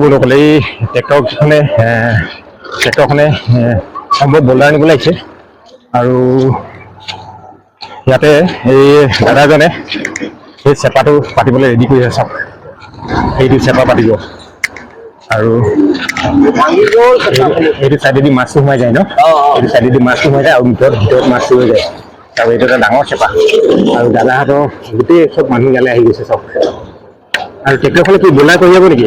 বন্ধুসকল এই ট্ৰেক্টৰখনে সম্ভৱ বল্ডাৰ নিবলৈ আহিছে আৰু ইয়াতে এই দাদাজনে এই চেপাটো পাতিবলৈ ৰেডি কৰি আছে। সেইটো চেপা পাতিব আৰু এইটো চাইডেদি মাছটো সোমাই যায় ন, এইটো চাইডেদি মাছটো সোমাই যায় আৰু ভিতৰত মাছটো হৈ যায়। আৰু এইটো এটা ডাঙৰ চেপা আৰু দাদাহঁতৰ গোটেই চব মানুহ ইয়ালৈ আহি গৈছে চব। আৰু ট্ৰেক্টৰখনে কি বল্ডাৰ কৰি যাব নেকি?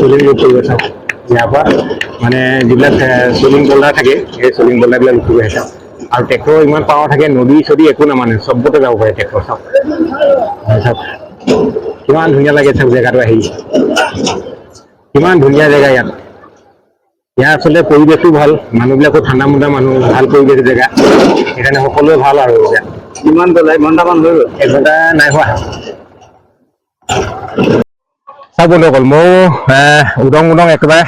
চলিং লোড কৰিব চাওক। ইয়াৰ পৰা মানে যিবিলাক চলিং বল্ডাৰ থাকে সেই চলিং বল্ডাৰবিলাক লোড কৰি আহিছে। আৰু ট্ৰেক্টৰ ইমান পাৱাৰ থাকে, নদী চদী একো নামানে, চবতে যাব পাৰে ট্ৰেক্টৰ। চাওক চাওক কিমান ধুনীয়া লাগে চাওক জেগাটো আহি, কিমান ধুনীয়া জেগা ইয়াত। ইয়াৰ আচলতে পৰিৱেশটো ভাল, মানুহবিলাকো ঠাণ্ডা মুণ্ডা মানুহ, ভাল পৰিৱেশ জেগা, সেইকাৰণে সকলোৱে ভাল আৰু এতিয়া। কিমান গ'ল? এঘণ্টামান হৈ গ'ল? এঘণ্টা নাই হোৱা। চাওক বন্ধুসকল, ময়ো উদং একেবাৰে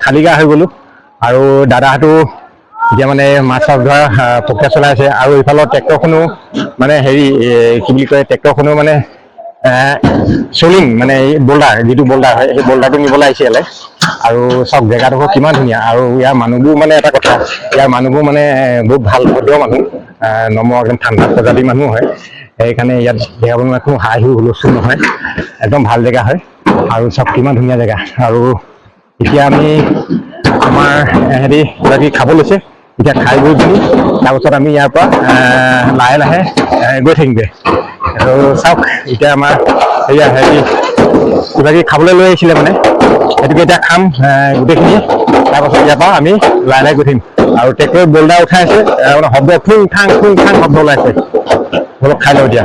খালী গা হৈ গ'লোঁ আৰু দাদাহঁতো এতিয়া মানে মাছ ধৰা প্ৰক্ৰিয়া চলাই আছে। আৰু এইফালৰ ট্ৰেক্টৰখনো মানে কি বুলি কয়, ট্ৰেক্টৰখনো মানে চলিং মানে এই বল্ডাৰ, যিটো বল্ডাৰ হয় সেই বল্ডাৰটো নিবলৈ আহিছে ইয়ালৈ। আৰু চব জেগাডোখৰ কিমান ধুনীয়া। আৰু ইয়াৰ মানুহবোৰ মানে এটা কথা, ইয়াৰ মানুহবোৰ মানে বহুত ভাল ভদ্ৰ মানুহ, নম্ৰ, একদম ঠাণ্ডা প্ৰজাতিৰ মানুহ হয়। সেইকাৰণে ইয়াত জেগাবোৰ কোনো হাঁহি হুলস্থুল নহয়, একদম ভাল জেগা হয়। আৰু চব কিমান ধুনীয়া জেগা। আৰু এতিয়া আমি আমাৰ হেৰি কিবা কিবি খাব লৈছে, এতিয়া খাই বৈ পিনি তাৰপিছত আমি ইয়াৰ পৰা লাহে লাহে গৈ থাকিমগৈ। আৰু চাওক এতিয়া আমাৰ এয়া কিবা কিবি খাবলৈ লৈ আহিছিলে মানে, সেইটোকে এতিয়া খাম গোটেইখিনি। তাৰপাছত ইয়াৰ পৰা আমি লাহে লাহে গৈ থাকিম। আৰু ট্ৰেক্টৰত বল্ডাৰ উঠাই আছে, মানে শব্দ ফুং ঠাং শব্দ ওলাইছে। অলপ খাই লওঁ এতিয়া।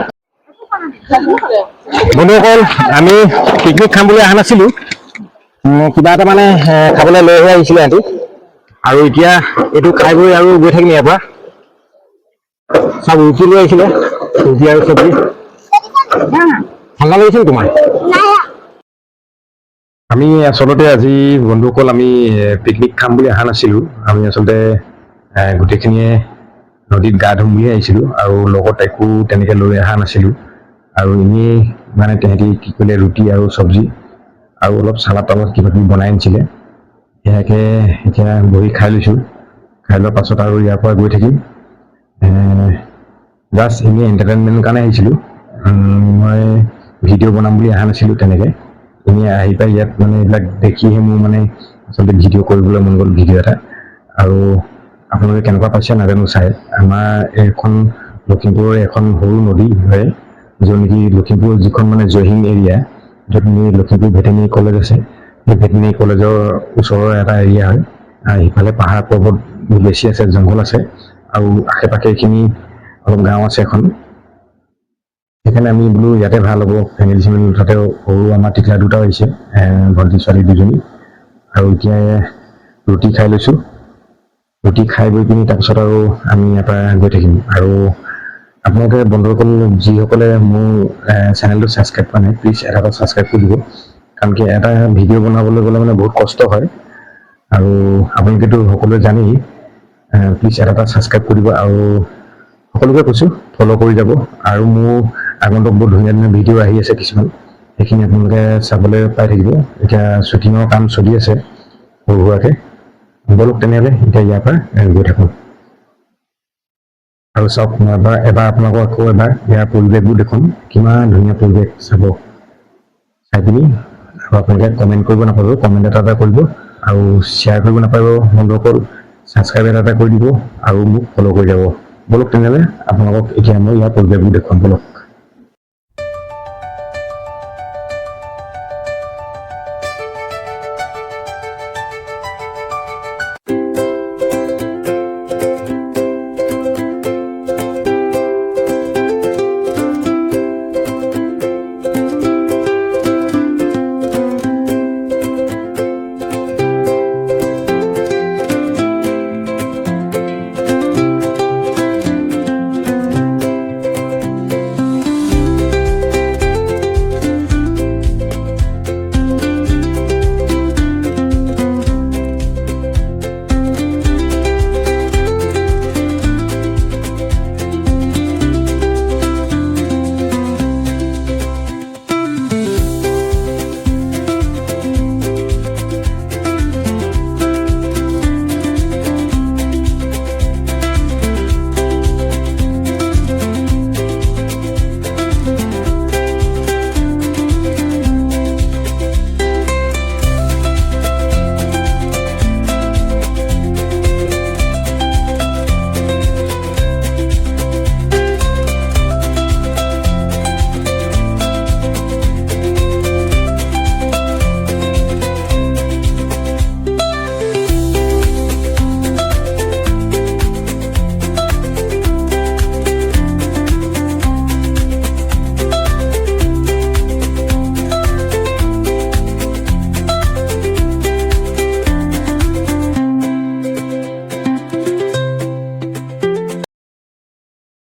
বন্ধুসকল, আমি পিকনিক খাম বুলি অহা নাছিলোঁ, কিবা এটা মানে খাবলৈ লৈ আহিছিলে সিহঁতি। আৰু এতিয়া এইটো খাই বৈ আৰু গৈ থাকিম ইয়াৰ পৰা। চব ৰুটি লৈ আহিছিলে, ৰুটি আৰু চব্জি। ঠাণ্ডা লাগিছিল তোমাৰ? আমি আচলতে আজি বন্ধুসকল আমি পিকনিক খাম বুলি অহা নাছিলোঁ। আমি আচলতে গোটেইখিনিয়ে নদীত গা ধুম বুলি আহিছিলোঁ আৰু লগত একো তেনেকৈ লৈ অহা নাছিলোঁ। আৰু এনেই মানে তেহেঁতি কি কৰিলে, ৰুটি আৰু চব্জি আৰু অলপ চালাড তালাড কিবা কিবি বনাই আনিছিলে, সেয়াকে এতিয়া বহি খাই লৈছোঁ। খাই লোৱাৰ পাছত আৰু ইয়াৰ পৰা গৈ থাকিম। জাষ্ট এনেই এণ্টাৰটেইনমেণ্টৰ কাৰণে আহিছিলোঁ, মই ভিডিঅ' বনাম বুলি অহা নাছিলোঁ তেনেকৈ। এনেই আহি পাই ইয়াত মানে এইবিলাক দেখিহে মোৰ মানে আচলতে ভিডিঅ' কৰিবলৈ মন গ'ল, ভিডিঅ' এটা। আৰু আপোনালোকে কেনেকুৱা পাইছে নাজানো চাই। আমাৰ এইখন লখিমপুৰৰ এখন সৰু নদী হয়, য'ত নেকি লখিমপুৰ যিখন মানে জহিং এৰিয়া, য'ত নেকি লখিমপুৰ ভেটেনেৰী কলেজ আছে, সেই ভেটেনেৰী কলেজৰ ওচৰৰ এটা এৰিয়া হয়। সিফালে পাহাৰ পৰ্বত বেছি আছে, জংঘল আছে, আৰু আশে পাশে এইখিনি অলপ গাঁও আছে এখন। সেইকাৰণে আমি বোলো ইয়াতে ভাল হ'ব, ফেমিলি চেমিলি, তাতে সৰু আমাৰ টিকলা দুটাও আহিছে, ভণ্টি ছোৱালী দুজনী। আৰু এতিয়া ৰুটি খাই লৈছোঁ, ৰুটি খাই বৈ পিনি তাৰপিছত আৰু আমি ইয়াৰ পৰা গৈ থাকিম। আৰু আপোনালোকে বন্ধুসকল যিসকলে মোৰ চেনেলটো ছাবস্ক্ৰাইব কৰা নাই, প্লিজ এটা ছাবস্ক্ৰাইব কৰি দিব। কাৰণ কি এটা ভিডিঅ' বনাবলৈ গ'লে মানে বহুত কষ্ট হয়, আৰু আপোনালোকেতো সকলোৱে জানেই। প্লিজ এটা ছাবস্ক্ৰাইব কৰি দিব। আৰু সকলোকে কৈছোঁ ফ'ল' কৰি যাব। আৰু মোৰ আগন্তুক বহুত ধুনীয়া ধুনীয়া ভিডিঅ' আহি আছে কিছুমান, সেইখিনি আপোনালোকে চাবলৈ পাই থাকিব। এতিয়া শ্বুটিঙৰ কাম চলি আছে সৰু সুৰাকৈ। ব'লক তেনেহ'লে এতিয়া ইয়াৰ পৰা গৈ থাকোঁ। আৰু চাওক, মই এবাৰ আপোনালোকক আকৌ এবাৰ ইয়াৰ পৰিৱেশবোৰ দেখোন, কিমান ধুনীয়া পৰিৱেশ চাব। চাই পিনি আৰু আপোনালোকে কমেণ্ট কৰিব নাপাব, কমেণ্ট এটা কৰিব, আৰু শ্বেয়াৰ কৰিব নাপাব বন্ধুসকল, ছাবস্ক্ৰাইব এটা কৰি দিব, আৰু মোক ফ'ল' কৰি যাব। ব'লক তেনেহ'লে আপোনালোকক এতিয়া মই ইয়াৰ পৰিৱেশবোৰ দেখুৱাম, ব'লক।